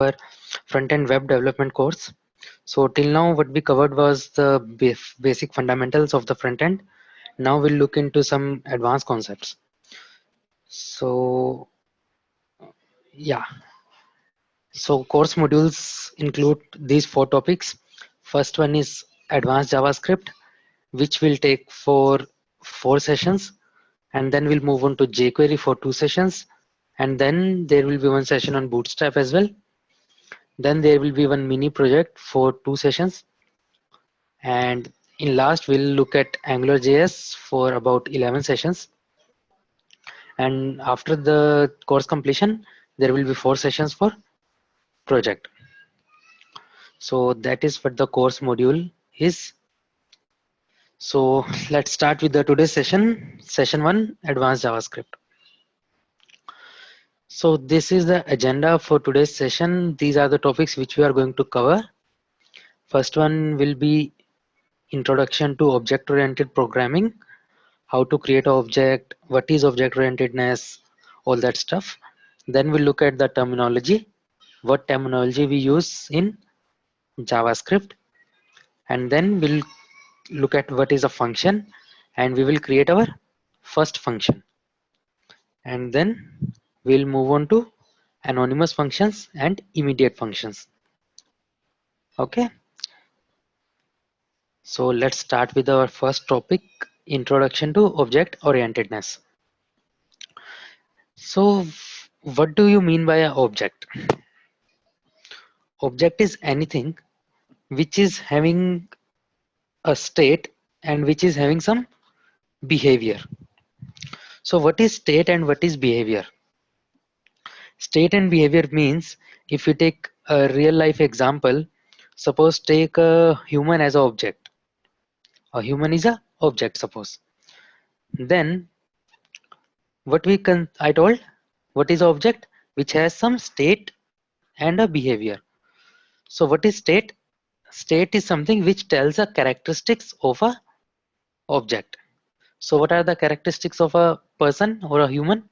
our front-end web development course. So till now what we covered was the basic fundamentals of the front end. Now we'll look into some advanced concepts. So yeah, so course modules include these four topics. First one is advanced JavaScript, which will take for 4 sessions, and then we'll move on to jQuery for 2 sessions, and then there will be one session on Bootstrap as well. Then there will be one mini project for 2 sessions, and in last we'll look at AngularJS for about 11 sessions. And after the course completion, there will be 4 sessions for project. So that is what the course module is. So let's start with the today's session 1, advanced JavaScript. So this is the agenda for today's session. These are the topics which we are going to cover. First one will be introduction to object-oriented programming, how to create an object, what is object-orientedness, all that stuff. Then we'll look at the terminology, what terminology we use in JavaScript, and then we'll look at what is a function, and we will create our first function. And then we'll move on to anonymous functions and immediate functions. Okay, so let's start with our first topic, introduction to object orientedness. So what do you mean by an object? Object is anything which is having a state and which is having some behavior. So what is state and what is behavior? State and behavior means, if you take a real life example, suppose take a human as an object. A human is a object, suppose. Then what we can, I told, what is object? Which has some state and a behavior. So what is state? State is something which tells the characteristics of a object. So what are the characteristics of a person or a human?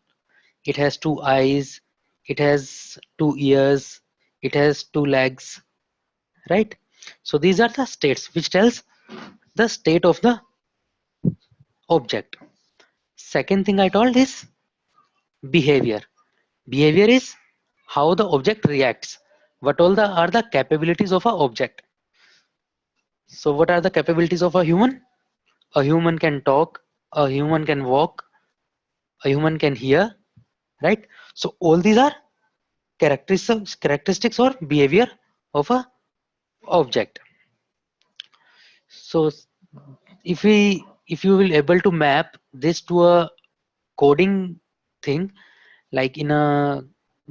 It has 2 eyes, it has 2 ears, it has 2 legs, right? So these are the states which tells the state of the object. Second thing I told is behavior. Behavior is how the object reacts. What all the are the capabilities of a object. So what are the capabilities of a human? A human can talk, a human can walk, a human can hear, right? So all these are characteristics or behavior of a object. So if you will able to map this to a coding thing like in a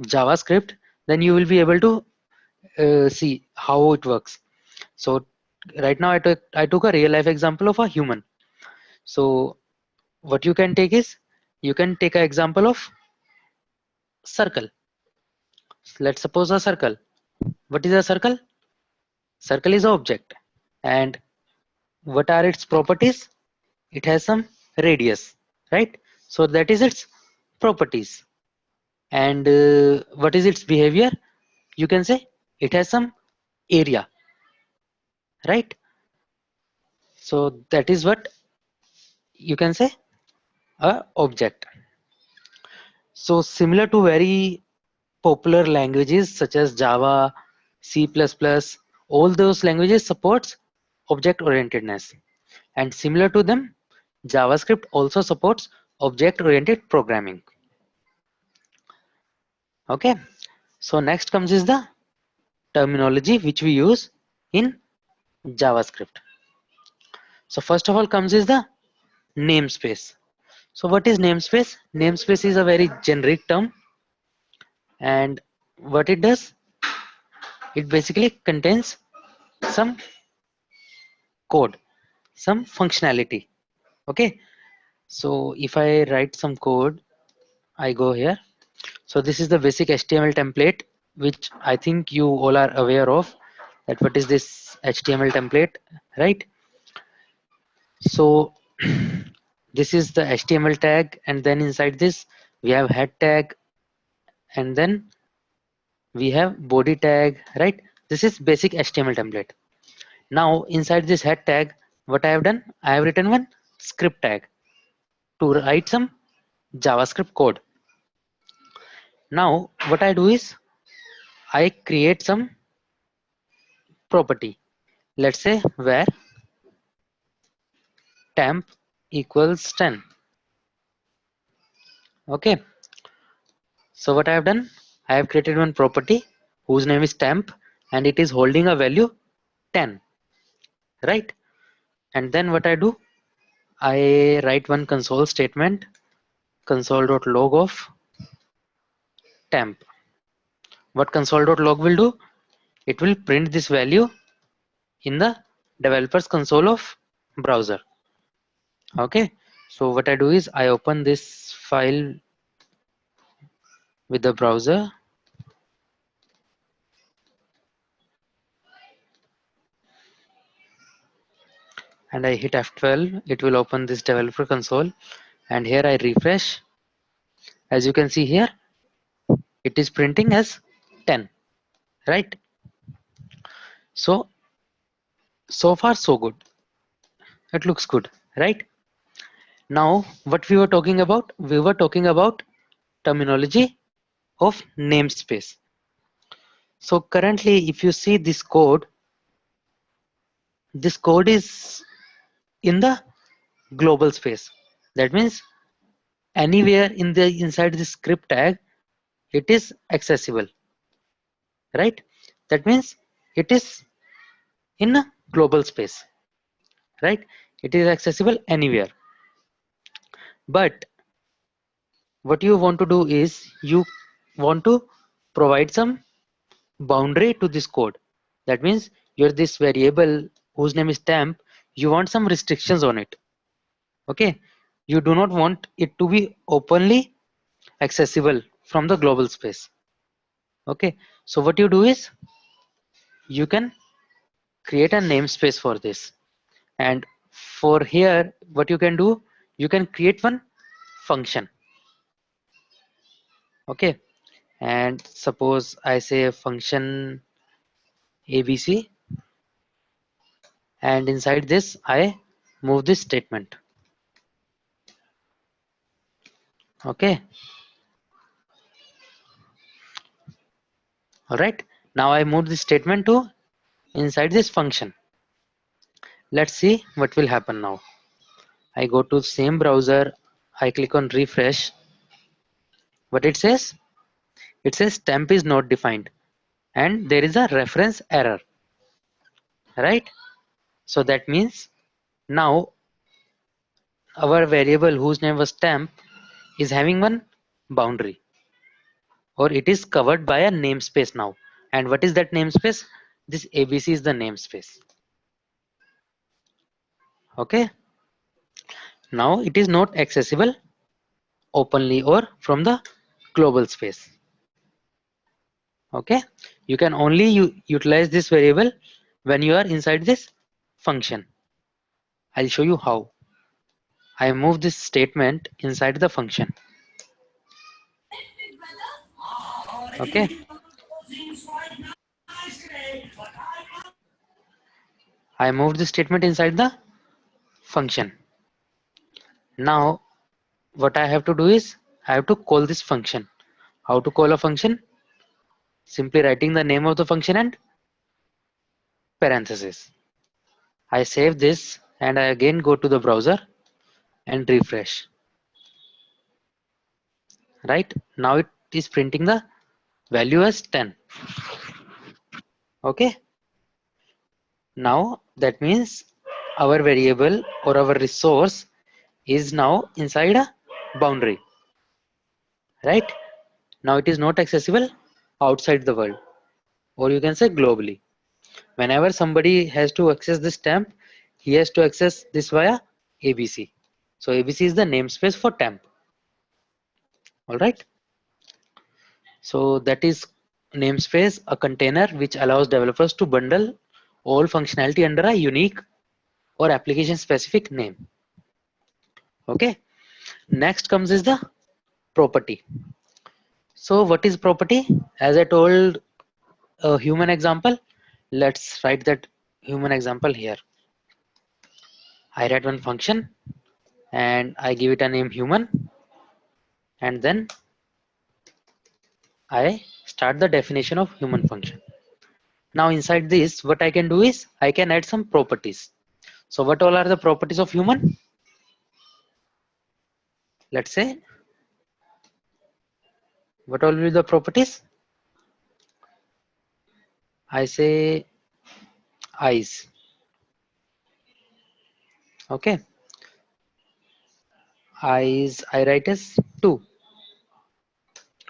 JavaScript, then you will be able to see how it works. So right now I took a real life example of a human. So what you can take is, you can take an example of circle. Let's suppose a circle. What is a circle? Circle is an object. And what are its properties? It has some radius, right? So that is its properties. And what is its behavior? You can say it has some area, right? So that is what you can say a object. So similar to very popular languages such as Java, C++, all those languages supports object orientedness. And similar to them, JavaScript also supports object oriented programming. Okay, so next comes is the terminology which we use in JavaScript. So first of all comes is the namespace. So what is namespace? Namespace is a very generic term, and what it does, it basically contains some code, some functionality. Okay, so if I write some code, I go here. So this is the basic HTML template, which I think you all are aware of, that what is this HTML template, right? So this is the HTML tag, and then inside this we have head tag, and then we have body tag, right? This is basic HTML template. Now inside this head tag, what I have done, I have written one script tag to write some JavaScript code. Now what I do is I create some property. Let's say where temp equals 10. Okay. So what I have done, I have created one property whose name is temp and it is holding a value 10, right? And then what I do, I write one console statement, console.log of temp. What console.log will do? It will print this value in the developer's console of browser. Okay. So what I do is I open this file with the browser and I hit F12. It will open this developer console and here I refresh. As you can see here, it is printing as 10, right? So far so good. It looks good, right? Now what we were talking about, terminology of namespace. So currently if you see this code is in the global space. That means anywhere in the inside the script tag it is accessible, right? That means it is in a global space, right? It is accessible anywhere. But what you want to do is you want to provide some boundary to this code. That means you're this variable whose name is temp, you want some restrictions on it. Okay, you do not want it to be openly accessible from the global space. Okay, so what you do is you can create a namespace for this, and for here what you can do, you can create one function. Okay, and suppose I say a function abc, and inside this I move this statement. Okay, all right. Now I move this statement to inside this function. Let's see what will happen now. I go to same browser, I click on refresh. What it says? It says temp is not defined and there is a reference error, right? So that means now our variable whose name was temp is having one boundary, or it is covered by a namespace now. And what is that namespace? This ABC is the namespace. Okay. Now it is not accessible openly or from the global space. Okay. You can only utilize this variable when you are inside this function. I'll show you how. I move this statement inside the function. Okay. I moved the statement inside the function. Now what I have to do is I have to call this function. How to call a function? Simply writing the name of the function and parenthesis. I save this and I again go to the browser and refresh. Right now it is printing the value as 10. Okay. Now that means our variable or our resource is now inside a boundary. Right now it is not accessible outside the world, or you can say globally. Whenever somebody has to access this temp, he has to access this via ABC. So ABC is the namespace for temp. All right. So that is namespace, a container which allows developers to bundle all functionality under a unique or application specific name. Okay. Next comes is the property. So what is property? As I told a human example, let's write that human example here. I write one function and I give it a name human, and then I start the definition of human function. Now inside this, what I can do is I can add some properties. So what all are the properties of human? Let's say, what all will be the properties? I say eyes. Okay, eyes I write as 2.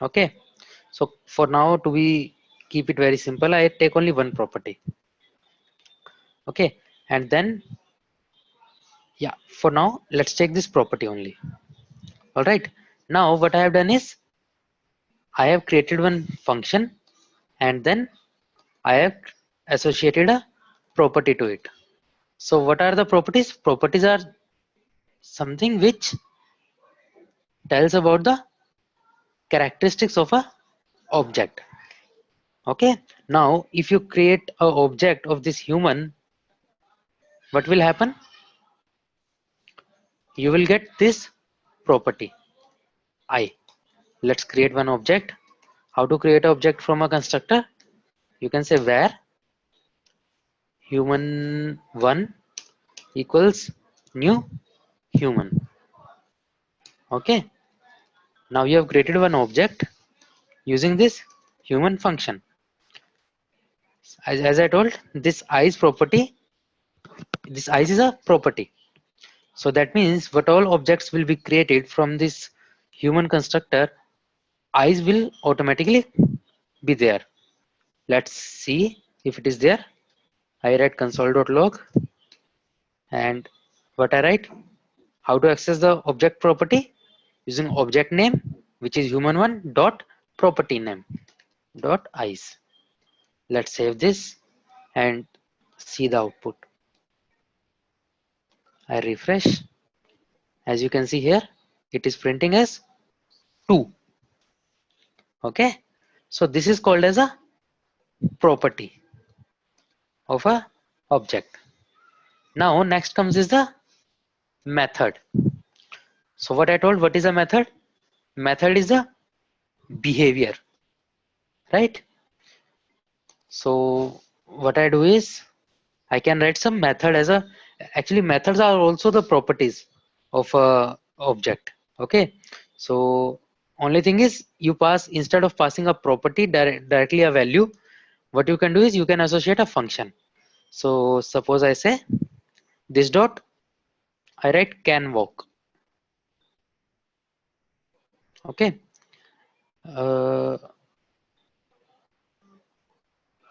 Okay, so for now to be keep it very simple, I take only one property. Okay, and then yeah, for now let's take this property only. All right, now what I have done is I have created one function and then I have associated a property to it. So what are the properties? Properties are something which tells about the characteristics of a object. Okay, now if you create a object of this human, what will happen? You will get this property I. Let's create one object. How to create an object from a constructor? You can say where human1 equals new human. Okay, now you have created one object using this human function. As I told, this eyes property, this eyes is a property. So that means what all objects will be created from this human constructor, eyes will automatically be there. Let's see if it is there. I write console.log and what I write, how to access the object property using object name, which is human1 dot property name dot eyes. Let's save this and see the output. I refresh. As you can see here, it is printing as 2. Okay, so this is called as a property of a object. Now next comes is the method. So what I told, what is a method? Method is a behavior, right? So what I do is I can write some method as a, actually methods are also the properties of a object. Okay, so only thing is you pass, instead of passing a property directly a value, what you can do is you can associate a function. So suppose I say this dot, I write can walk. Okay, uh,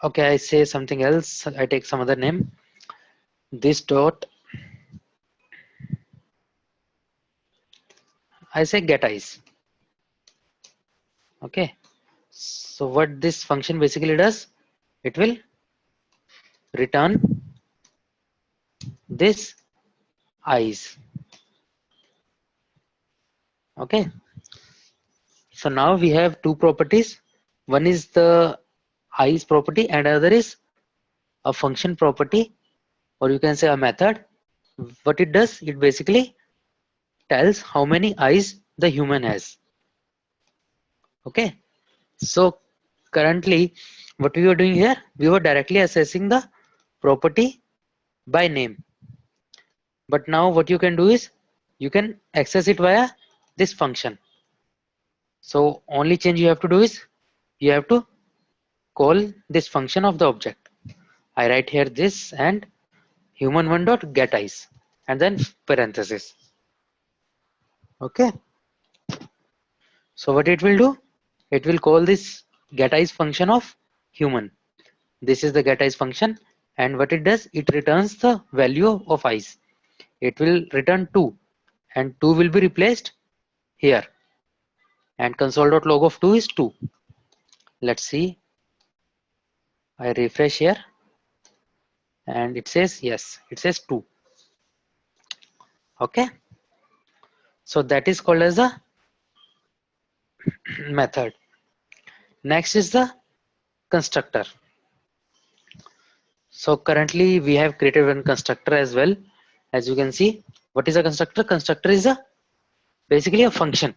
okay, I say something else, I take some other name. This dot, I say get eyes. Okay, so what this function basically does, it will return this eyes. Okay, so now we have two properties. One is the eyes property and other is a function property, or you can say a method. What it does, it basically tells how many eyes the human has. Okay, so currently what we were doing here, we were directly assessing the property by name, but now what you can do is you can access it via this function. So only change you have to do is you have to call this function of the object. I write here this and human1 dot get eyes and then parenthesis. Okay, so what it will do, it will call this get eyes function of human. This is the get eyes function, and what it does, it returns the value of eyes. It will return 2 and 2 will be replaced here, and console.log of 2 is 2. Let's see, I refresh here and it says yes, it says 2. Okay, so that is called as a method. Next is the constructor. So currently we have created one constructor as well. As you can see, what is a constructor? Constructor is a basically a function,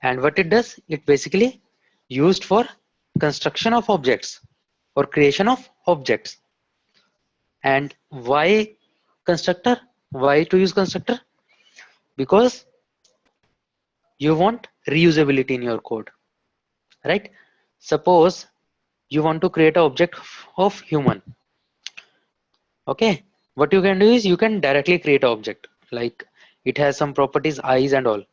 and what it does, it basically used for construction of objects or creation of objects. And why constructor? Why to use constructor? Because you want reusability in your code, right? Suppose you want to create an object of human. Okay, what you can do is you can directly create an object, like it has some properties, eyes and all.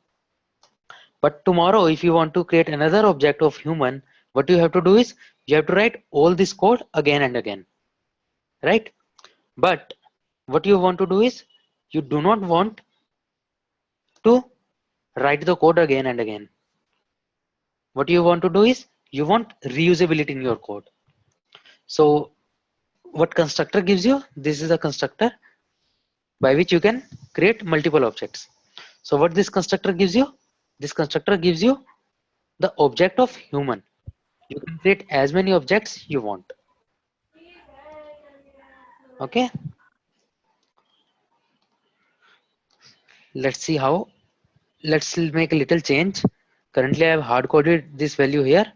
But tomorrow if you want to create another object of human, what you have to do is you have to write all this code again and again, right? But what you want to do is you do not want to write the code again and again. What you want to do is you want reusability in your code. So what constructor gives you? This is a constructor by which you can create multiple objects. So what this constructor gives you? This constructor gives you the object of human. You can create as many objects you want. Okay, let's see how. Let's make a little change. Currently I have hard coded this value here.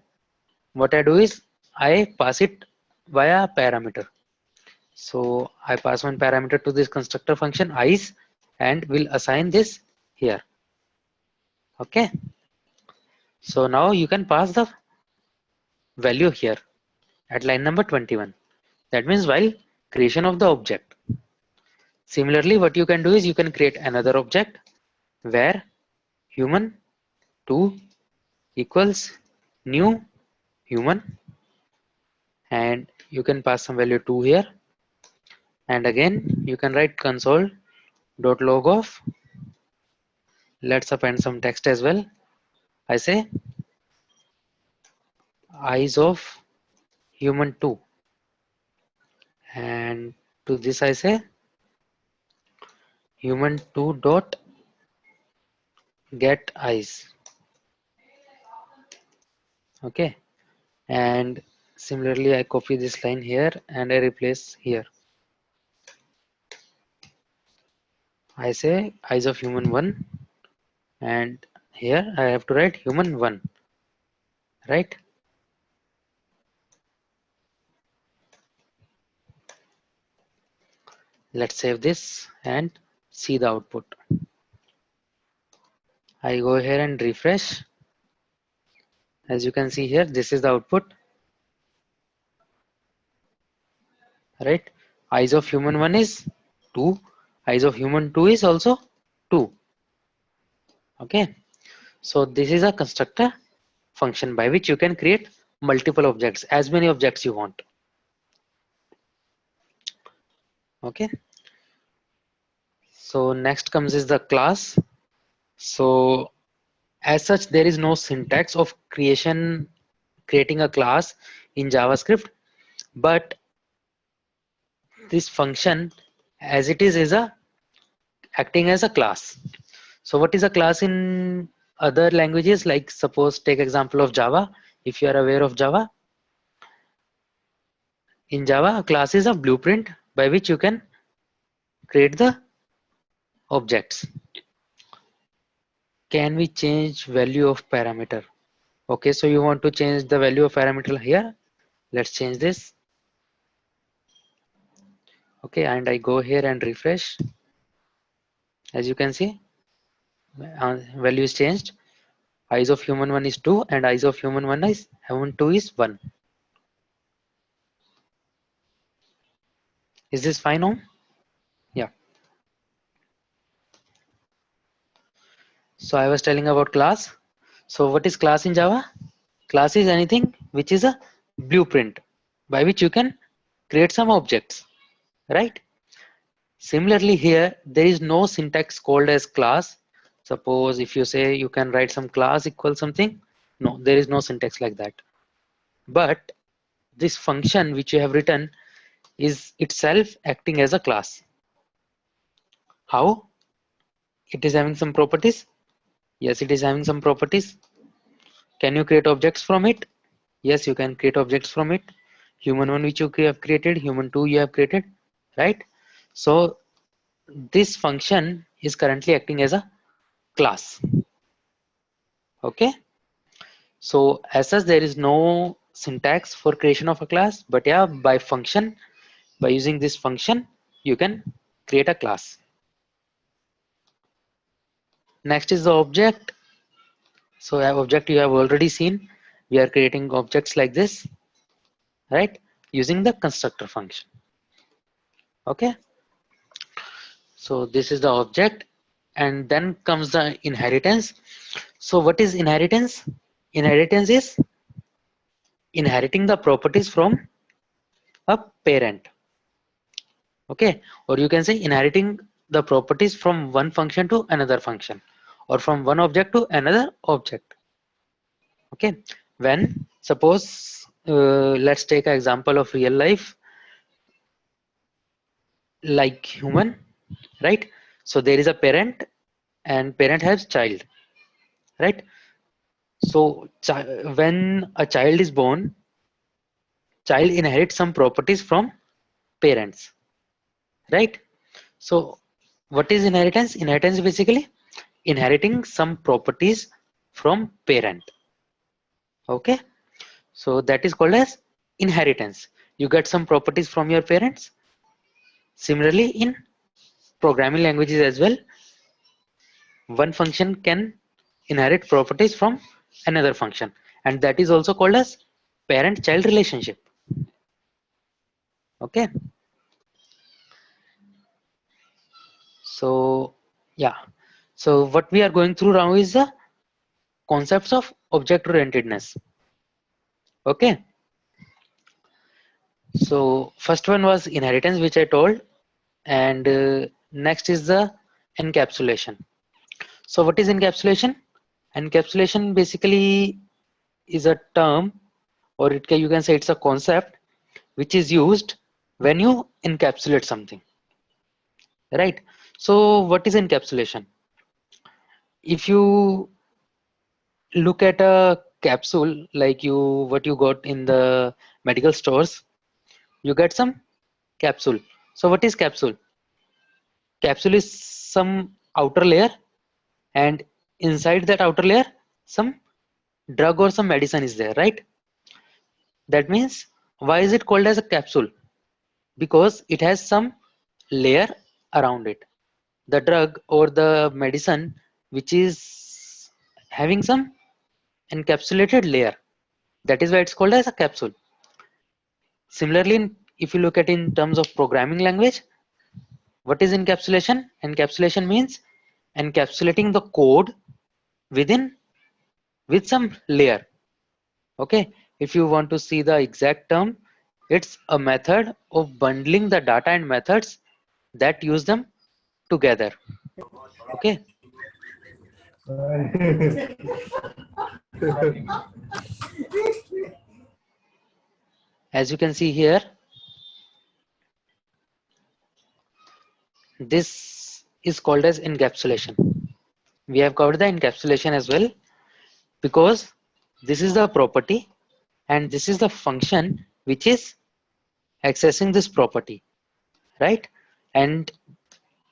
What I do is I pass it via parameter. So I pass one parameter to this constructor function eyes and will assign this here. Okay, so now you can pass the value here at line number 21. That means while creation of the object. Similarly, what you can do is you can create another object where human2 equals new human, and you can pass some value 2 here, and again you can write console.log of, let's append some text as well. I say eyes of human2, and to this I say human2 dot get eyes. Okay, and similarly I copy this line here and I replace here. I say eyes of human1, and here I have to write human1, right? Let's save this and see the output. I go here and refresh. As you can see here, this is the output, right? Eyes of human1 is 2, eyes of human2 is also 2. Okay, so this is a constructor function by which you can create multiple objects, as many objects you want. Okay, so next comes is the class. So as such, there is no syntax of creating a class in JavaScript, but this function as it is a acting as a class. So what is a class in other languages? Like suppose take example of Java. If you are aware of Java, in Java a class is a blueprint by which you can create the objects. Can we change value of parameter? Okay, so you want to change the value of parameter here. Let's change this. Okay, and I go here and refresh. As you can see, value is changed. Eyes of human1 is 2 and eyes of human1 is human2 is 1. Is this fine now? Yeah. So I was telling about class. So what is class in Java? Class is anything which is a blueprint by which you can create some objects, right? Similarly here, there is no syntax called as class. Suppose if you say you can write some class equals something, no, there is no syntax like that. But this function which you have written is itself acting as a class. How? It is having some properties. Yes, it is having some properties. Can you create objects from it? Yes, you can create objects from it. Human 1 which you have created, human 2 you have created, right? So this function is currently acting as a class. Okay, so as such there is no syntax for creation of a class, but yeah, by function, by using this function you can create a class. Next is the object. So object you have already seen. We are creating objects like this, right, using the constructor function. Okay, so this is the object, and then comes the inheritance. So what is inheritance? Inheritance is inheriting the properties from a parent. Okay, or you can say inheriting the properties from one function to another function, or from one object to another object. Okay, when suppose let's take an example of real life, like human, right? So there is a parent, and parent has child, right? So when a child is born, child inherits some properties from parents, right? So what is inheritance? Inheritance is basically inheriting some properties from parent. Okay, so that is called as inheritance. You get some properties from your parents. Similarly, in programming languages as well, one function can inherit properties from another function, and that is also called as parent child relationship. Okay, so yeah, so what we are going through now is the concepts of object orientedness. Okay, so first one was inheritance, which I told, and next is the encapsulation. So what is encapsulation? Encapsulation basically is a term, or you can say it's a concept which is used when you encapsulate something, right? So what is encapsulation? If you look at a capsule, like what you got in the medical stores, you get some capsule. So what is capsule? Capsule is some outer layer, and inside that outer layer some drug or some medicine is there, right? That means, why is it called as a capsule? Because it has some layer around it, the drug or the medicine which is having some encapsulated layer. That is why it's called as a capsule. Similarly, if you look at in terms of programming language, what is encapsulation? Encapsulation means encapsulating the code within with some layer. Okay, if you want to see the exact term, it's a method of bundling the data and methods that use them together. Okay, as you can see here, this is called as encapsulation. We have covered the encapsulation as well, because this is the property and this is the function which is accessing this property, right? And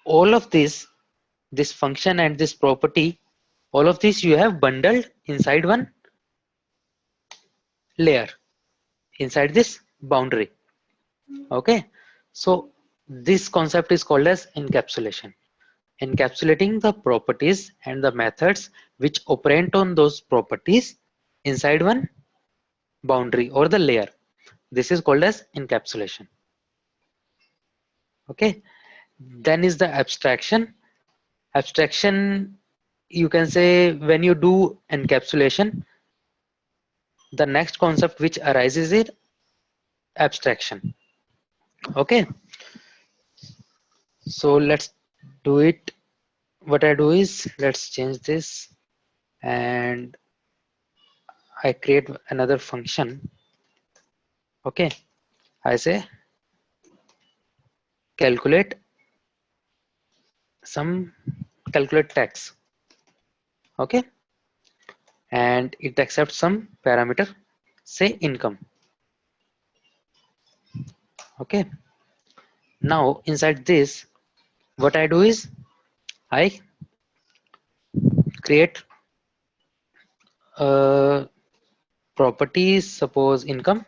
all of this function and this property, all of this you have bundled inside one layer, inside this boundary. Okay, so this concept is called as encapsulation. Encapsulating the properties and the methods which operate on those properties inside one boundary or the layer. This is called as encapsulation. Okay, then is the abstraction. Abstraction, you can say, when you do encapsulation, the next concept which arises is abstraction. Okay, so let's do it. What I do is, let's change this, and I create another function. Okay, I say calculate some calculate tax. Okay, and it accepts some parameter say income. Okay, now inside this, what I do is I create properties, suppose income,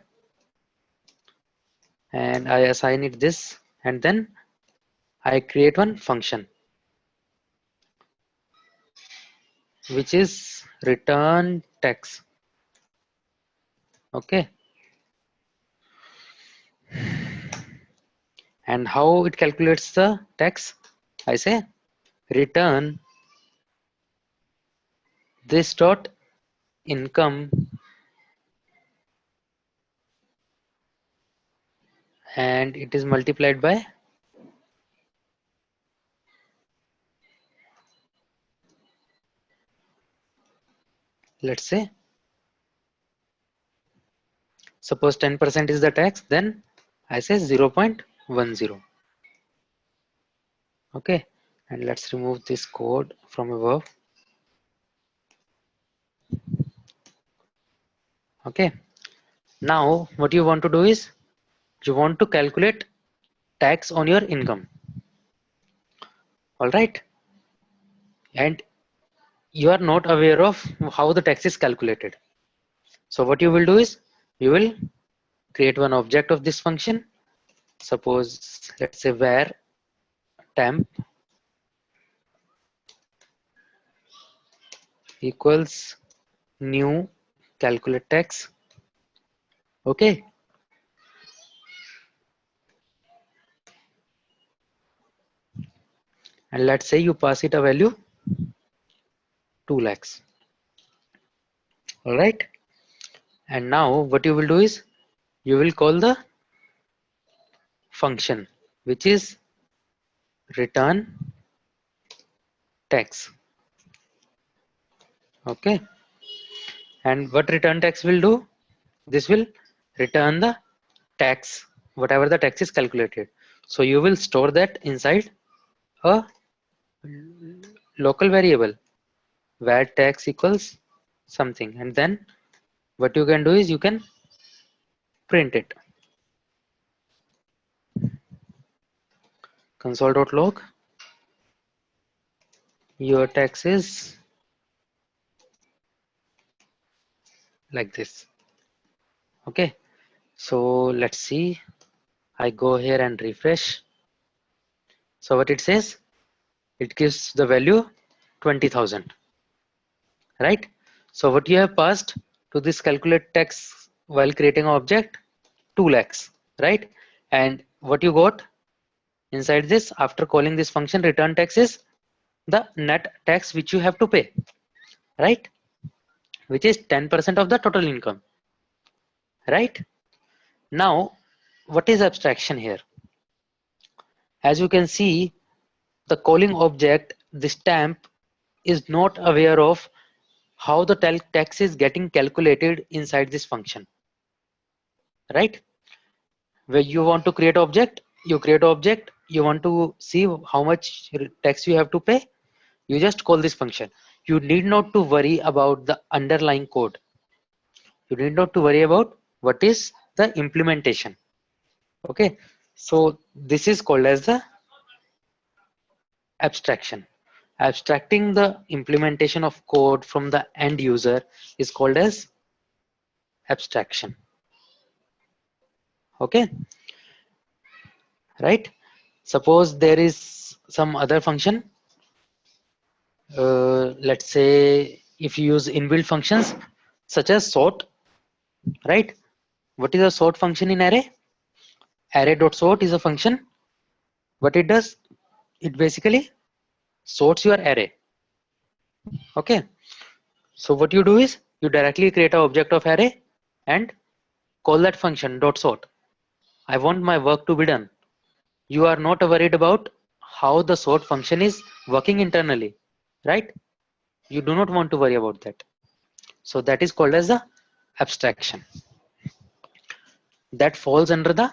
and I assign it this, and then I create one function which is return tax. Okay, and how it calculates the tax? I say return this dot income, and it is multiplied by, let's say, suppose 10% is the tax, then I say 0.10. Okay, and let's remove this code from above. Okay, now what you want to do is you want to calculate tax on your income. All right, and you are not aware of how the tax is calculated. So what you will do is you will create one object of this function. Suppose let's say var temp equals new calculate tax. Okay, and let's say you pass it a value 2 lakhs. All right, and now what you will do is you will call the function which is return tax. Okay, and what return tax will do? This will return the tax, whatever the tax is calculated. So you will store that inside a local variable var tax equals something, and then what you can do is you can print it. Console.log your tax is like this. Okay, so let's see. I go here and refresh. So what it says, it gives the value 20,000, right? So what you have passed to this calculate tax while creating an object, 2 lakhs, right? And what you got inside this after calling this function return tax is the net tax which you have to pay, right? Which is 10% of the total income, right? Now, what is abstraction here? As you can see, the calling object, this stamp, is not aware of how the tax is getting calculated inside this function, right? Where you want to create object, you create object, you want to see how much tax you have to pay, you just call this function. You need not to worry about the underlying code. You need not to worry about what is the implementation. Okay, so this is called as the abstraction. Abstracting the implementation of code from the end user is called as abstraction. Okay, right? Suppose there is some other function. Let's say if you use inbuilt functions such as sort, right? What is a sort function in array? Array.sort is a function. What it does, it basically sorts your array. Okay, so what you do is you directly create an object of array and call that function dot sort. I want my work to be done. You are not worried about how the sort function is working internally, right? You do not want to worry about that. So that is called as the abstraction. That falls under the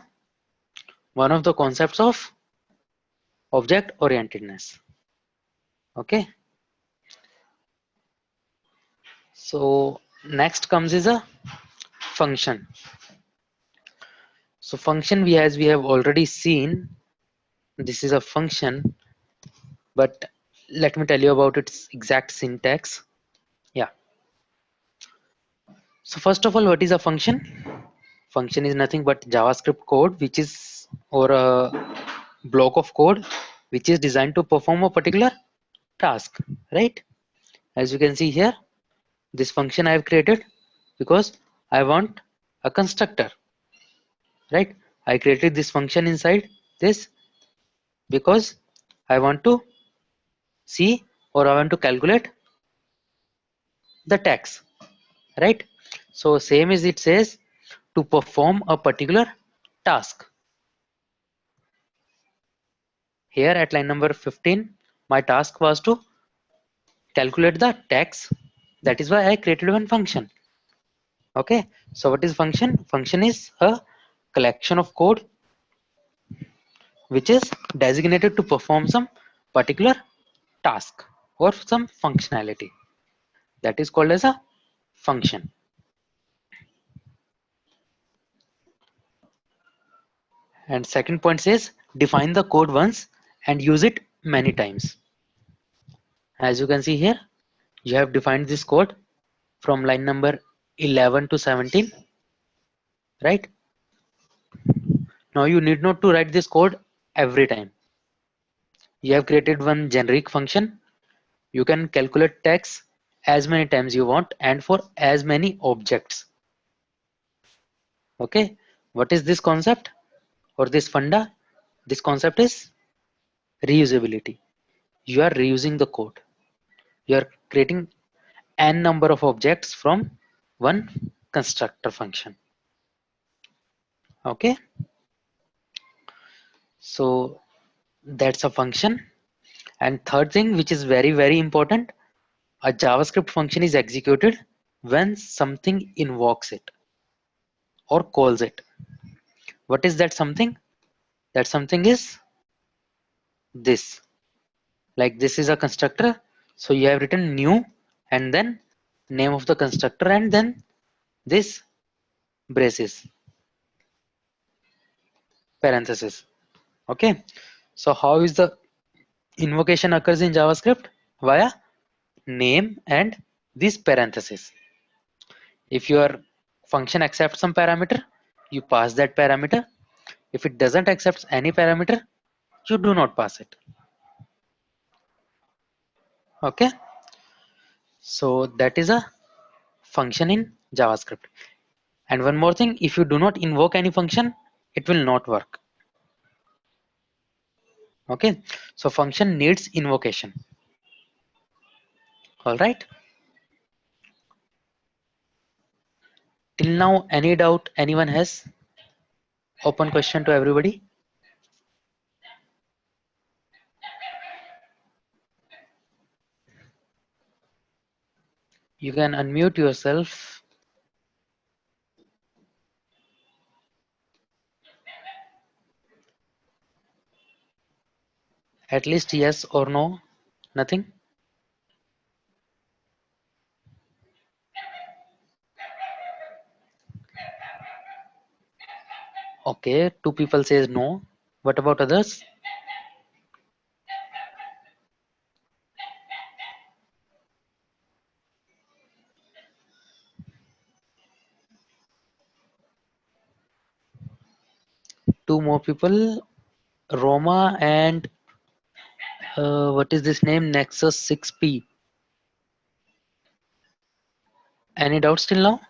one of the concepts of object orientedness. Okay, so next comes is a function. So function, as we have already seen, this is a function, but let me tell you about its exact syntax. Yeah. So first of all, what is a function? Function is nothing but JavaScript code, which is, or a block of code which is designed to perform a particular task, right? As you can see here, this function I have created because I want a constructor, right? I created this function inside this because I want to see, or I want to calculate the tax, right? So same as it says, to perform a particular task. Here at line number 15, my task was to calculate the tax. That is why I created one function. Okay, so what is function? Function is a collection of code which is designated to perform some particular task or some functionality. That is called as a function. And second point says define the code once and use it many times. As you can see here, you have defined this code from line number 11 to 17, right? Now you need not to write this code every time. You have created one generic function. You can calculate tax as many times you want and for as many objects. Okay, what is this concept or this funda? This concept is reusability. You are reusing the code. You are creating n number of objects from one constructor function. Okay, so that's a function. And third thing, which is very important, a JavaScript function is executed when something invokes it or calls it. What is that something? That something is this. Like this is a constructor. So you have written new and then name of the constructor and then this braces, parenthesis. Okay. So how is the invocation occurs in JavaScript? Via name and this parenthesis. If your function accepts some parameter, you pass that parameter. If it doesn't accept any parameter, you do not pass it. Okay, so that is a function in JavaScript. And one more thing, if you do not invoke any function, it will not work. Okay, so function needs invocation. All right, till now any doubt anyone has? Open question to everybody. You can unmute yourself. At least yes or no. Nothing. Okay, two people says no. What about others? Two more people, Roma and what is this name? Nexus 6P. Any doubts till now?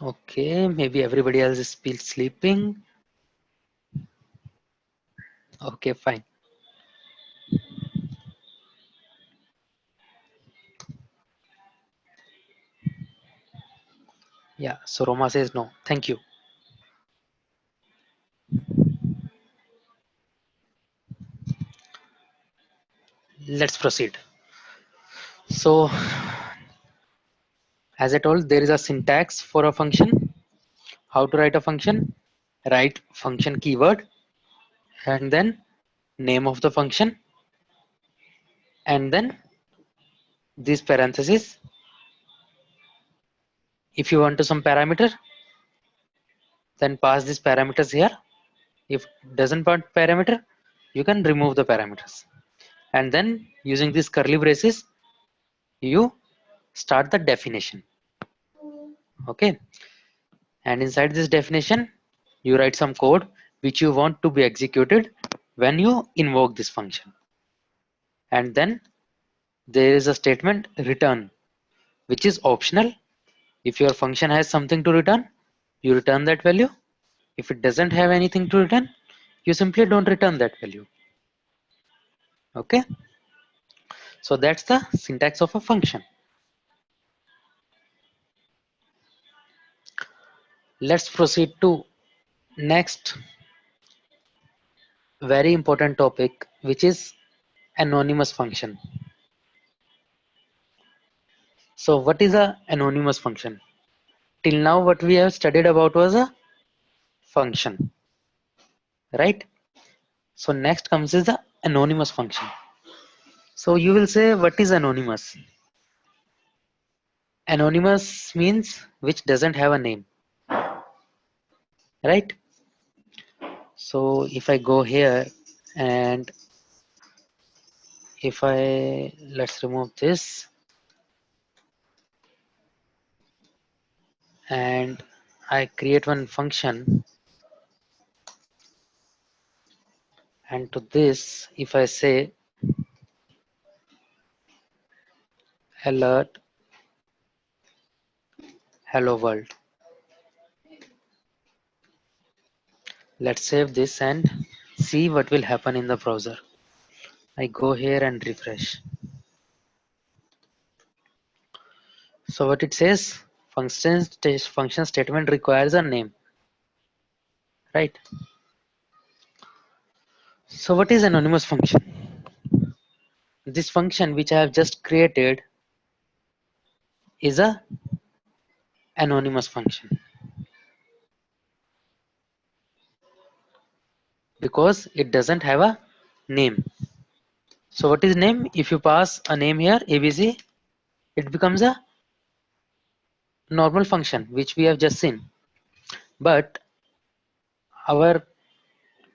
Okay, maybe everybody else is still sleeping. Okay, fine. Yeah, so Roma says no. Thank you. Let's proceed. So, as I told, there is a syntax for a function. How to write a function? Write function keyword and then name of the function and then this parenthesis. If you want to some parameter, then pass these parameters here. If it doesn't want parameter, you can remove the parameters. And then using these curly braces, you start the definition. Okay. And inside this definition, you write some code which you want to be executed when you invoke this function. And then there is a statement return, which is optional. If your function has something to return, you return that value. If it doesn't have anything to return, you simply don't return that value. Okay. So that's the syntax of a function. Let's proceed to next very important topic, which is anonymous function. So what is a anonymous function? Till now what we have studied about was a function, right? So next comes is the anonymous function. So you will say, what is anonymous? Anonymous means which doesn't have a name, right? So if I go here and if I let's remove this and I create one function, and to this if I say alert hello world, let's save this and see what will happen in the browser. I go here and refresh. So what it says, function statement requires a name, right? So what is anonymous function? This function which I have just created is a anonymous function because it doesn't have a name. So what is name? If you pass a name here ABC, it becomes a normal function which we have just seen. But our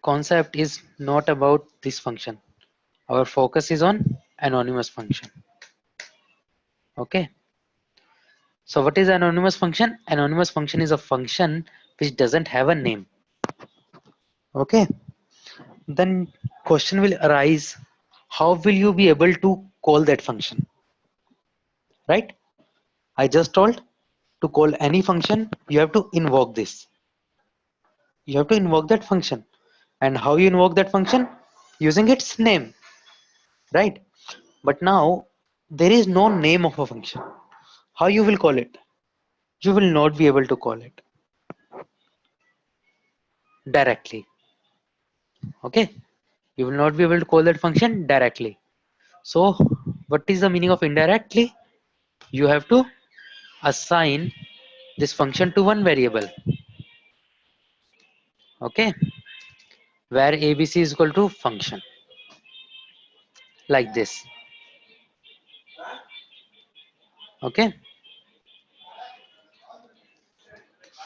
concept is not about this function. Our focus is on anonymous function. Okay. So what is anonymous function? Anonymous function is a function which doesn't have a name. Okay. Then question will arise, how will you be able to call that function? Right? I just told to call any function, you have to invoke this. You have to invoke that function. And how you invoke that function? Using its name. Right? But now there is no name of a function. How you will call it? You will not be able to call it directly. Okay? You will not be able to call that function directly. So what is the meaning of indirectly? You have to assign this function to one variable, okay, where abc is equal to function, like this. Okay,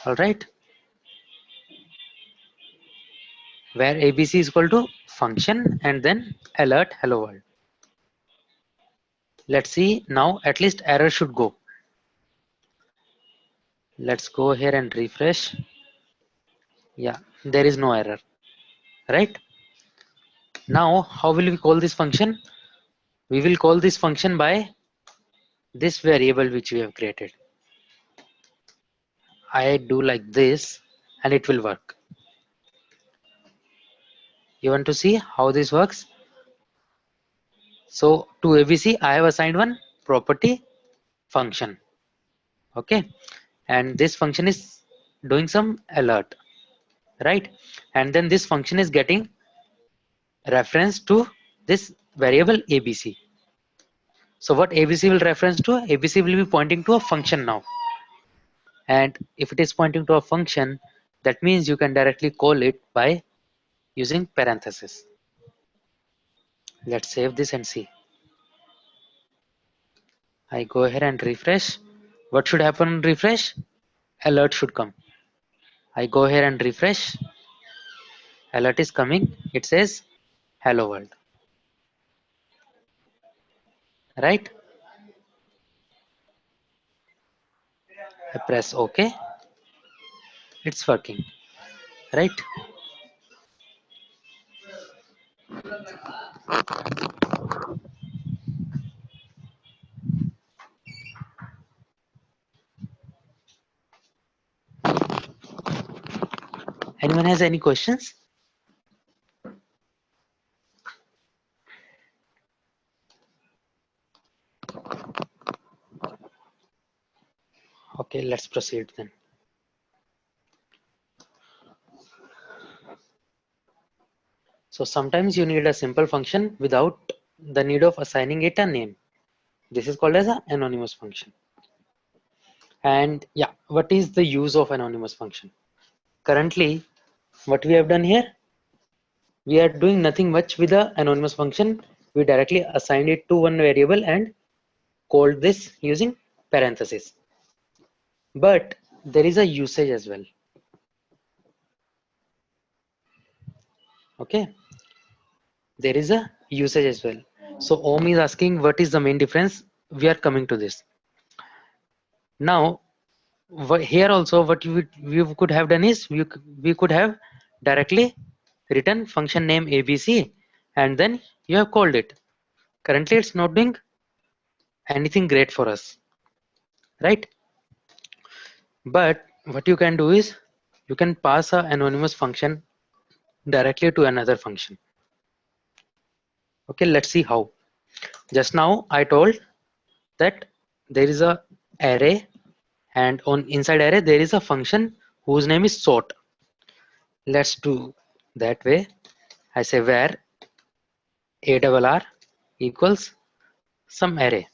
all right, where abc is equal to function and then alert hello world. Let's see now, at least error should go. Let's go here and refresh. Yeah, there is no error, right? Now how will we call this function? We will call this function by this variable which we have created. I do like this and it will work. You want to see how this works? So to ABC, I have assigned one property function. Okay. And this function is doing some alert, right? And then this function is getting reference to this variable ABC. So what ABC will reference to? ABC will be pointing to a function now. And if it is pointing to a function, that means you can directly call it by using parenthesis. Let's save this and see. I go ahead and refresh. What should happen on refresh? Alert should come. I go ahead and refresh. Alert is coming. It says hello world. Right? I press OK. It's working. Right? Anyone has any questions? Okay, let's proceed then. So sometimes you need a simple function without the need of assigning it a name. This is called as an anonymous function. And yeah, what is the use of anonymous function? Currently, what we have done here, we are doing nothing much with the anonymous function. We directly assigned it to one variable and called this using parentheses. But there is a usage as well. Okay, there is a usage as well. So Om is asking what is the main difference. We are coming to this. Now here also what we could have done is we could have directly written function name abc and then you have called it. Currently it's not doing anything great for us, right? But what you can do is you can pass a anonymous function directly to another function. Okay, let's see how. Just now I told that there is a array and on inside array there is a function whose name is sort. Let's do that way. I say where ARR equals some array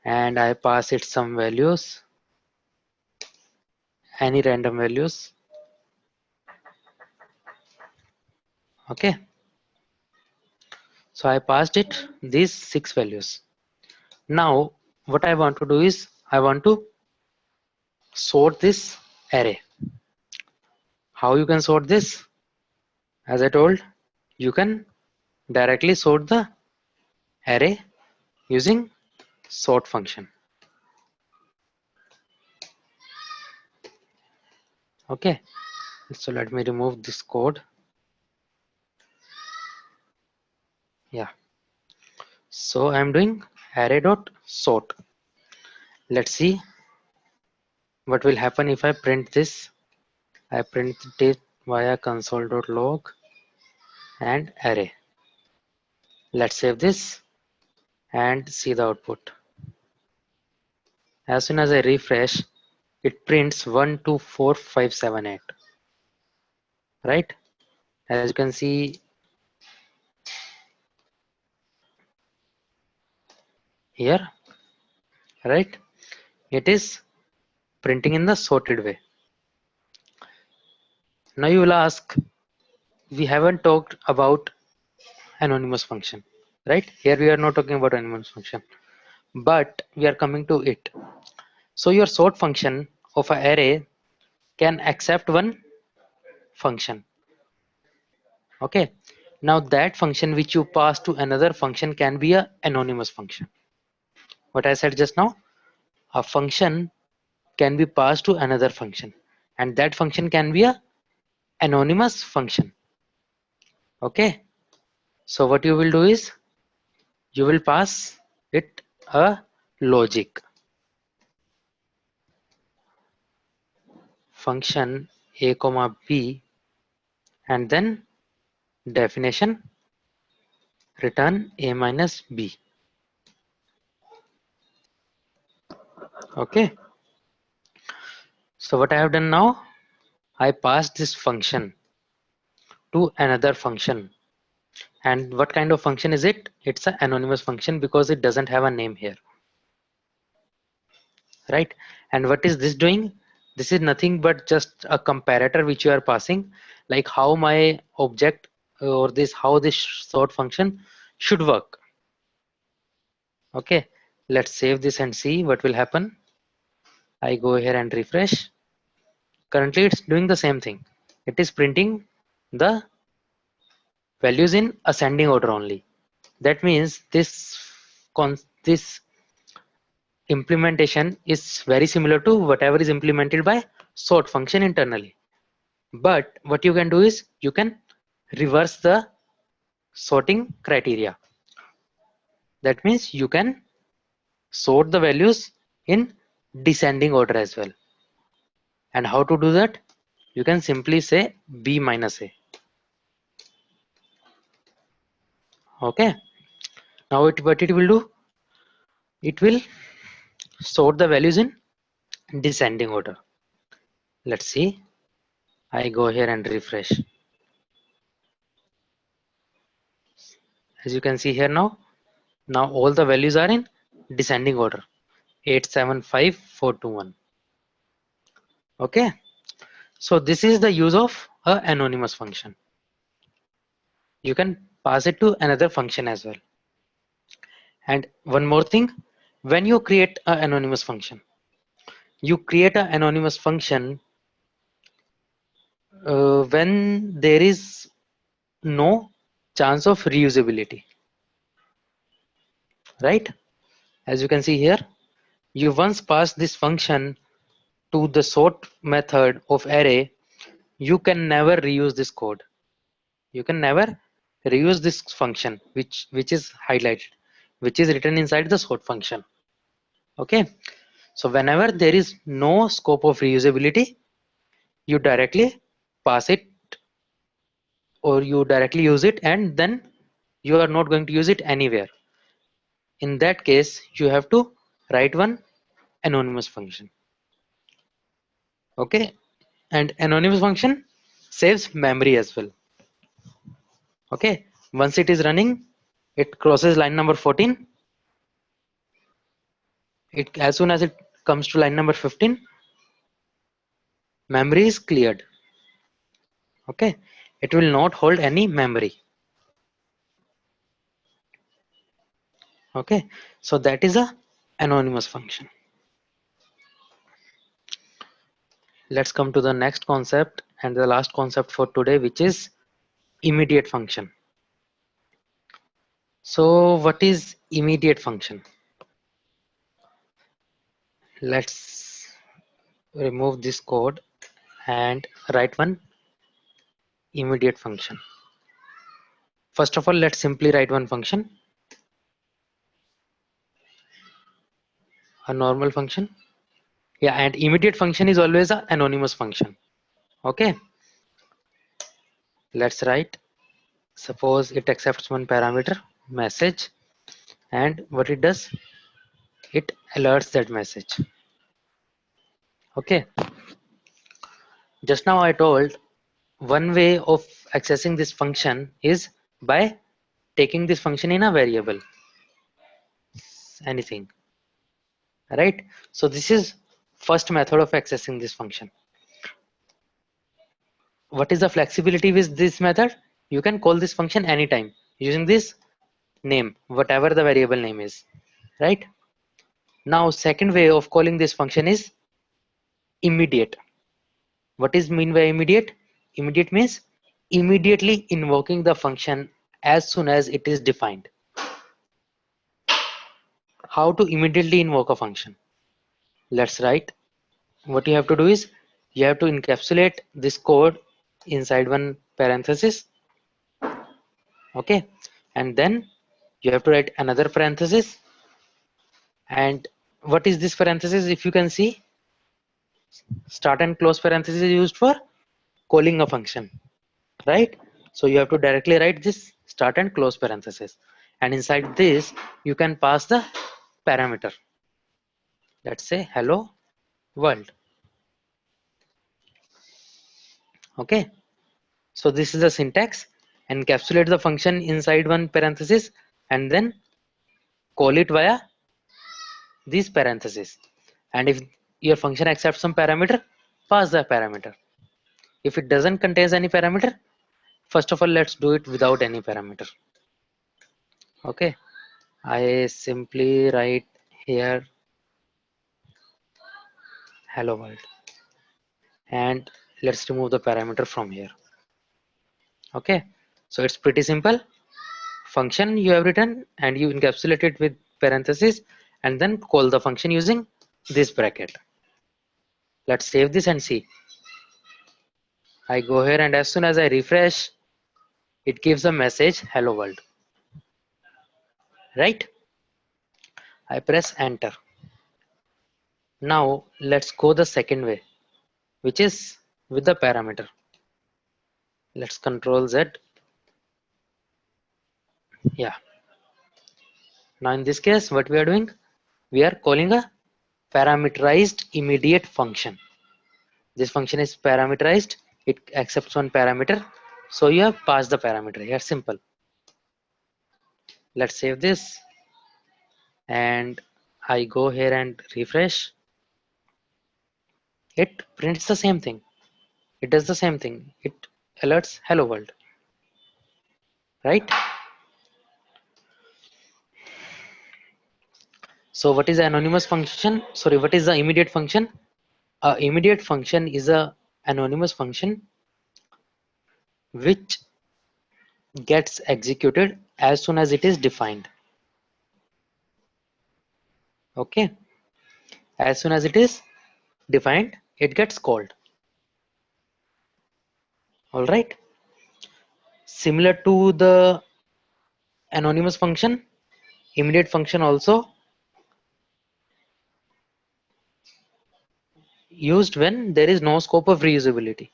and I pass it some values, any random values. Okay, so I passed it these 6 values. Now what I want to do is I want to sort this array. How you can sort this? As I told, you can directly sort the array using sort function. Okay, so let me remove this code. Yeah, so I'm doing array dot sort. Let's see what will happen if I print this. I print it via console.log and array. Let's save this and see the output. As soon as I refresh, it prints 1 2 4 5 7 8. Right? As you can see here, right? It is printing in the sorted way. Now you will ask, we haven't talked about anonymous function, right? Here we are not talking about anonymous function, but we are coming to it. So your sort function of an array can accept one function. Okay, now that function which you pass to another function can be a anonymous function. What I said just now, a function can be passed to another function and that function can be a anonymous function. Okay, so what you will do is you will pass it a logic function a comma b and then definition return a minus b. Okay, so what I have done now, I passed this function to another function. And what kind of function is it? It's an anonymous function because it doesn't have a name here, right? And what is this doing? This is nothing but just a comparator which you are passing, like how my object or this how this sort function should work. Okay, Let's save this and see what will happen. I go here and refresh. Currently it's doing the same thing. It is printing the values in ascending order only. That means this implementation is very similar to whatever is implemented by sort function internally. But what you can do is you can reverse the sorting criteria. That means you can sort the values in descending order as well. And how to do that? You can simply say b minus a. Okay. Now what it will do? It will sort the values in descending order. Let's see. I go here and refresh. As you can see here now all the values are in descending order. 875421. Okay. So this is the use of a anonymous function. You can pass it to another function as well. And one more thing, when you create an anonymous function, you create an anonymous function when there is no chance of reusability, right? As you can see here, you once pass this function to the sort method of array, you can never reuse this code. You can never reuse this function which is highlighted, which is written inside the sort function. Okay, so whenever there is no scope of reusability, you directly pass it or you directly use it, and then you are not going to use it anywhere. In that case, you have to write one anonymous function. Okay, and anonymous function saves memory as well. Okay, once it is running, it crosses line number 14. It as soon as it comes to line number 15, memory is cleared. Okay, it will not hold any memory. Okay, so that is a anonymous function. Let's come to the next concept and the last concept for today, which is immediate function. So what is immediate function? Let's remove this code and write one immediate function. First of all, let's simply write one function, a normal function. Yeah, and immediate function is always an anonymous function. Okay, let's write. Suppose it accepts one parameter, message, and what it does, it alerts that message. Okay, just now I told one way of accessing this function is by taking this function in a variable, anything, right? So this is first method of accessing this function. What is the flexibility with this method? You can call this function anytime using this name, whatever the variable name is, right? Now second way of calling this function is immediate. What is mean by immediate? Immediate means immediately invoking the function as soon as it is defined. How to immediately invoke a function? Let's write. What you have to do is you have to encapsulate this code inside one parenthesis. Okay, and then you have to write another parenthesis. And what is this parenthesis? If you can see, start and close parenthesis is used for calling a function, right? So you have to directly write this start and close parenthesis, and inside this you can pass the parameter. Let's say hello world. Okay, so this is the syntax. Encapsulate the function inside one parenthesis and then call it via these parentheses. And if your function accepts some parameter, pass the parameter. If it doesn't contain any parameter, first of all let's do it without any parameter. Okay, I simply write here hello world, and let's remove the parameter from here. Okay, so it's pretty simple. Function you have written and you encapsulate it with parentheses and then call the function using this bracket. Let's save this and see. I go here and as soon as I refresh, it gives a message hello world, right? I press enter. Now let's go the second way, which is with the parameter. Let's control Z. Yeah. Now in this case, what we are doing, we are calling a parameterized immediate function. This function is parameterized. It accepts one parameter. So you have passed the parameter here. Simple. Let's save this. And I go here and refresh. It prints the same thing. It does the same thing. It alerts hello world. Right? So what is the anonymous function? Sorry, what is the immediate function? Immediate function is a anonymous function which gets executed as soon as it is defined. Okay, as soon as it is defined, it gets called. All right, similar to the anonymous function, immediate function also used when there is no scope of reusability,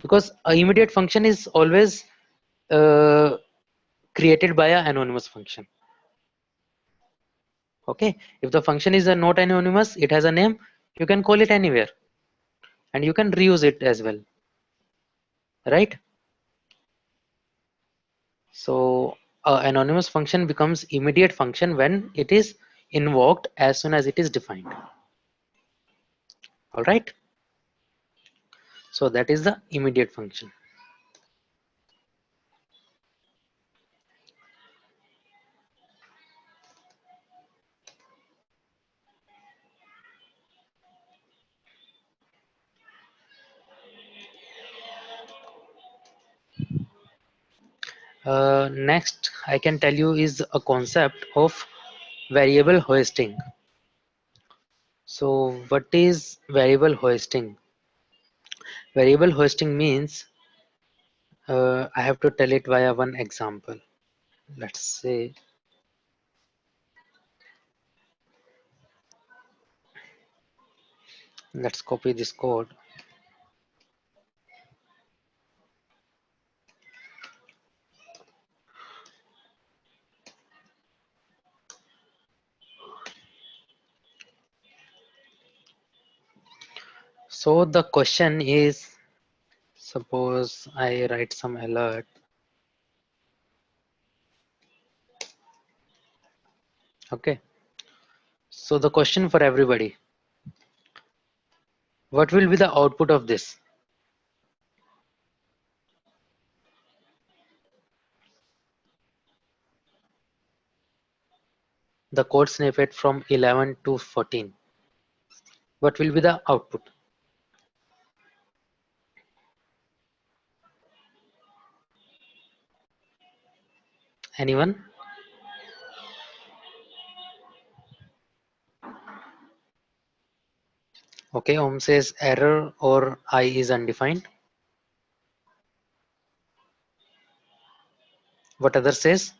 because a immediate function is always uh, created by an anonymous function. Okay, if the function is not anonymous, it has a name, you can call it anywhere and you can reuse it as well, right? So anonymous function becomes immediate function when it is invoked as soon as it is defined. All right, so that is the immediate function. Next I can tell you is a concept of variable hoisting. So what is variable hoisting? Variable hoisting means I have to tell it via one example. Let's say let's copy this code. So the question is, suppose I write some alert. Okay, so the question for everybody, what will be the output of this? The code snippet from 11 to 14. What will be the output? Anyone? Okay, Om says error or I is undefined. What other says?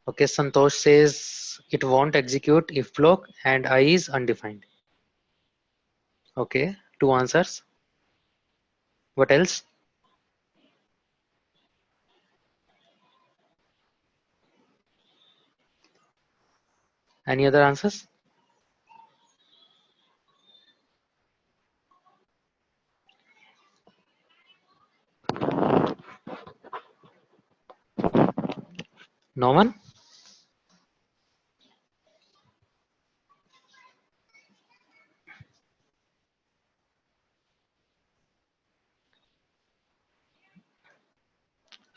Okay, Santosh says it won't execute if block and I is undefined. Okay, two answers. What else? Any other answers? No one?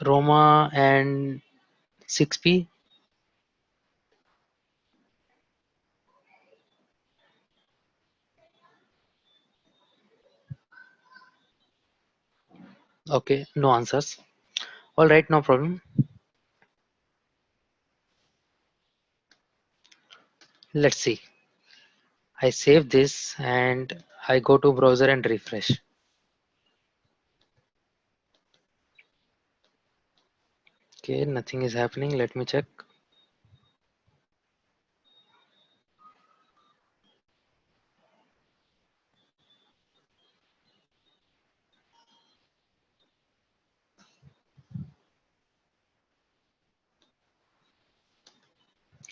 Roma and 6p. Okay, no answers. All right, no problem. Let's see. I save this and I go to browser and refresh. Okay, nothing is happening. Let me check.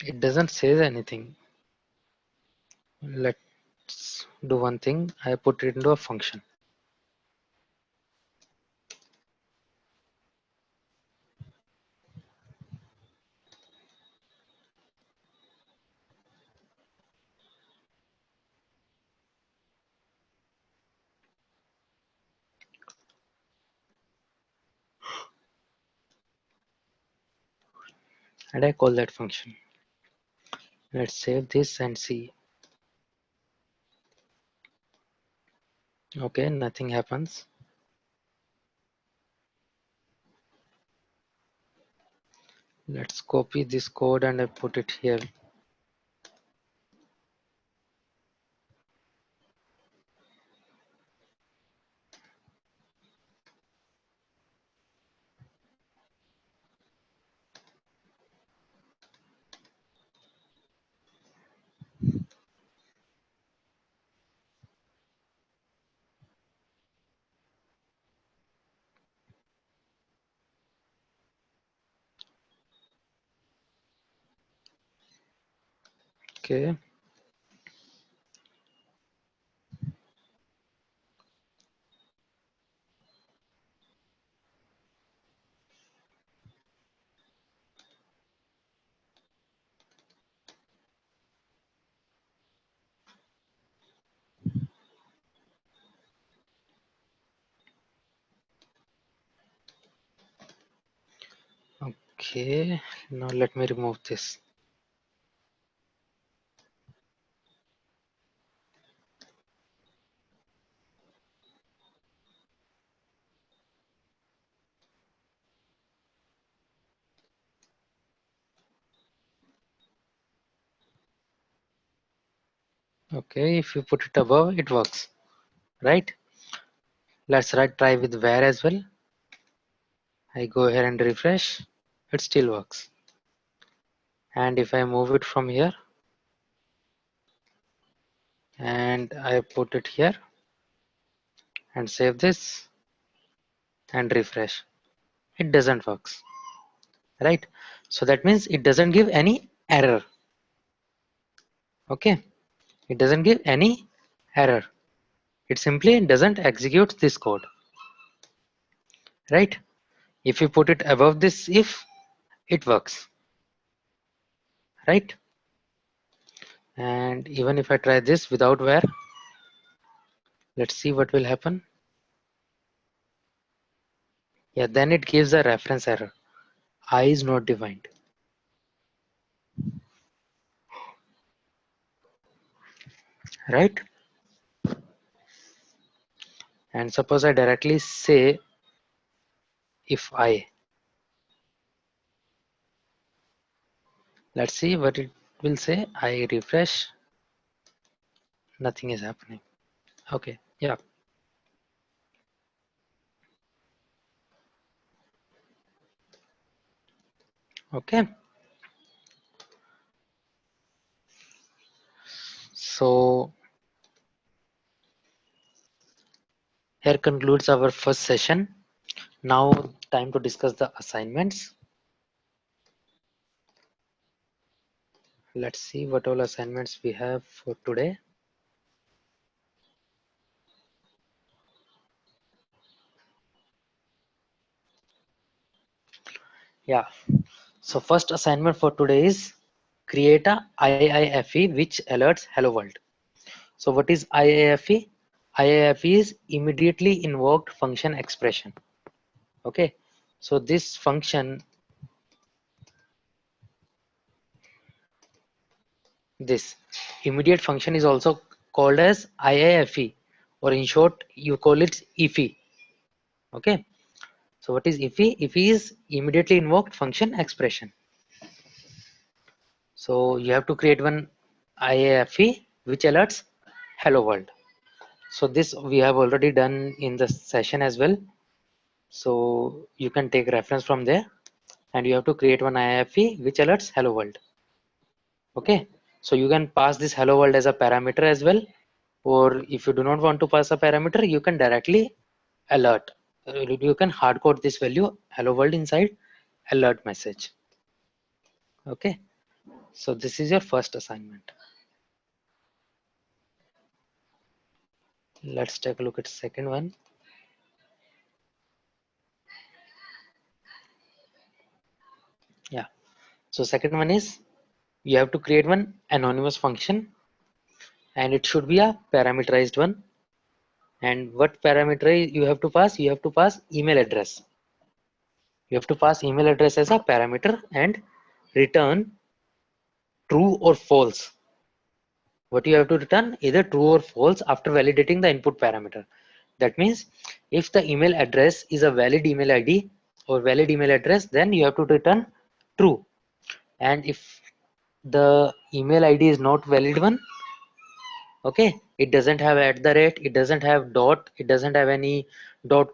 It doesn't say anything. Let's do one thing. I put it into a function. And I call that function. Let's save this and see. Okay, nothing happens. Let's copy this code and I put it here. Okay, okay. Now let me remove this. Okay, if you put it above, it works, right? Let's try with where as well. I go here and refresh. It still works. And if I move it from here and I put it here and save this and refresh, it doesn't works, right? So that means it doesn't give any error. Okay, it doesn't give any error. It simply doesn't execute this code, right? If you put it above this if, it works, right? And even if I try this without where, let's see what will happen. Yeah, then it gives a reference error. I is not defined, right? And suppose I directly say if I, let's see what it will say. I refresh, nothing is happening. Okay, yeah, okay. So here concludes our first session. Now time to discuss the assignments. Let's see what all assignments we have for today. Yeah, so first assignment for today is create a IIFE which alerts hello world. So what is IIFE? IIFE is immediately invoked function expression. Okay, So this function, this immediate function is also called as IIFE, or in short you call it IFE. Okay, so what is IFE? IFE is immediately invoked function expression. So you have to create one IIFE which alerts hello world. So this we have already done in the session as well. So you can take reference from there, and you have to create one IIFE which alerts hello world. Okay, so you can pass this hello world as a parameter as well, or if you do not want to pass a parameter, you can directly alert. You can hard code this value hello world inside alert message. Okay, so this is your first assignment. Let's take a look at second one. Yeah, so second one is you have to create one anonymous function, and it should be a parameterized one. And what parameter you have to pass? You have to pass email address. You have to pass email address as a parameter and return true or false. What you have to return, either true or false after validating the input parameter. That means if the email address is a valid email ID or valid email address, then you have to return true. And if the email ID is not valid one, okay, it doesn't have at the rate, it doesn't have dot, it doesn't have any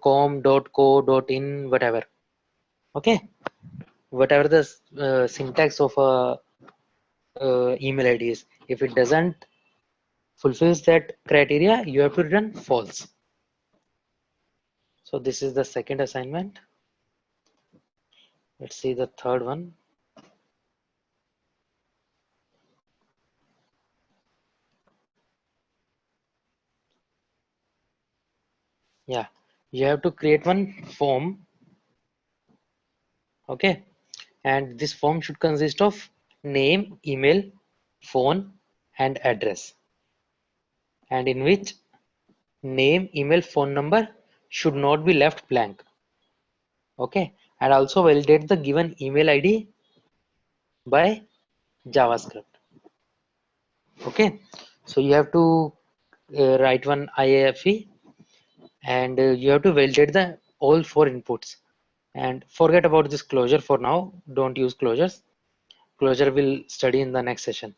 .com, .co, .in, whatever. Okay, whatever the syntax of a email ID is, if it doesn't fulfills that criteria, you have to return false. So this is the second assignment. Let's see the third one. Yeah, you have to create one form. Okay, and this form should consist of name, email, phone, and address, and in which name, email, phone number should not be left blank. Okay, and also validate the given email ID by JavaScript. Okay, so you have to write one IAFE, and you have to validate the all four inputs. And forget about this closure for now. Don't use closures. Closure will study in the next session.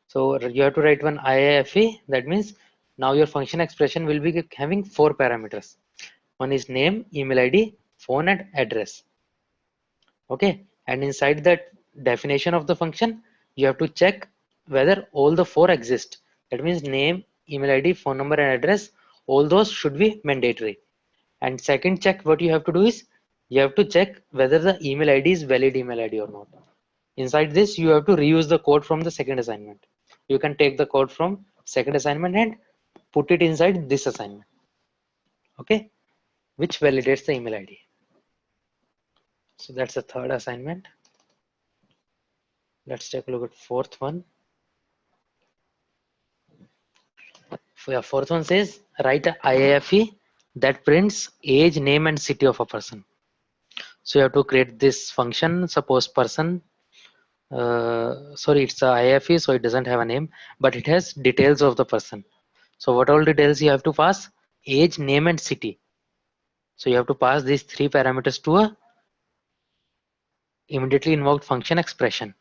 So you have to write one IAFE. That means now your function expression will be having four parameters. One is name, email ID, phone, and address. Okay, and inside that definition of the function, you have to check whether all the four exist. That means name, email ID, phone number, and address, all those should be mandatory. And second check, what you have to do is you have to check whether the email ID is valid email ID or not. Inside this, you have to reuse the code from the second assignment. You can take the code from second assignment and put it inside this assignment. Okay, which validates the email ID. So that's the third assignment. Let's take a look at fourth one. Yeah, fourth one says write a IAFE that prints age, name, and city of a person. So you have to create this function. Suppose person, sorry, it's a IAFE, so it doesn't have a name, but it has details of the person. So what all details you have to pass? Age, name, and city. So you have to pass these three parameters to a immediately invoked function expression,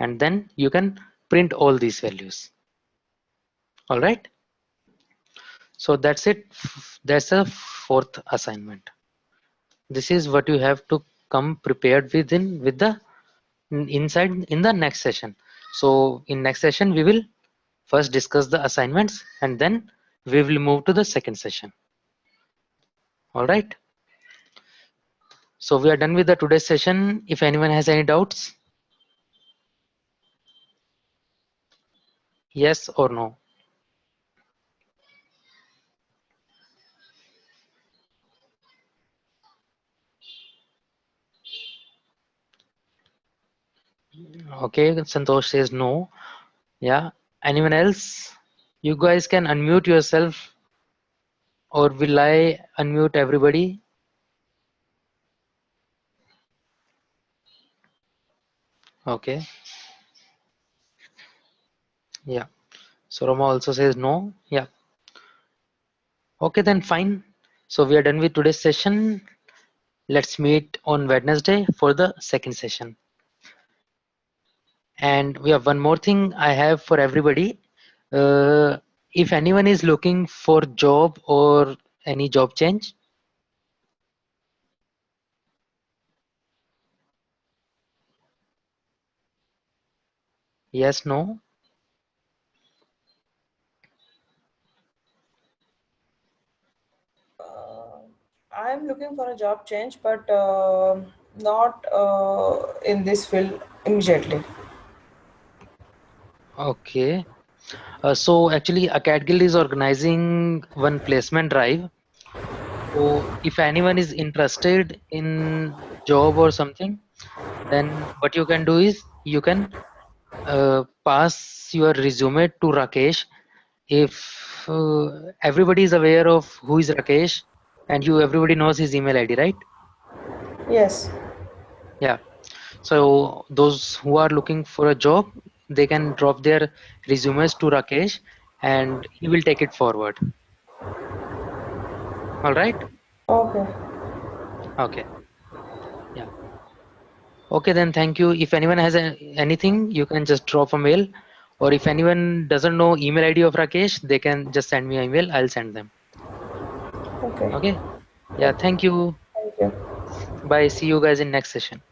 and then you can print all these values. All right. So that's it. That's the fourth assignment. This is what you have to come prepared within with the inside in the next session. So in next session we will first discuss the assignments, and then we will move to the second session. All right. So we are done with the today's session. If anyone has any doubts, yes or no. Okay, Santosh says no. Yeah. Anyone else? You guys can unmute yourself, or will I unmute everybody? Okay. Yeah. So Roma also says no. Yeah. Okay, then fine. So we are done with today's session. Let's meet on Wednesday for the second session. And we have one more thing I have for everybody. Uh, if anyone is looking for job or any job change, yes, no. I'm looking for a job change, but not in this field immediately. Okay. So actually, ACADGILD is organizing one placement drive. So if anyone is interested in job or something, then what you can do is you can pass your resume to Rakesh. If everybody is aware of who is Rakesh, and you everybody knows his email ID, right? Yes. Yeah. So those who are looking for a job, they can drop their resumes to Rakesh, and he will take it forward. All right. Okay. Okay. Yeah. Okay, then thank you. If anyone has anything, you can just drop a mail. Or if anyone doesn't know email ID of Rakesh, they can just send me an email. I'll send them. Okay. Okay. Yeah, Yeah. thank you. Thank you. Bye. See you guys in next session.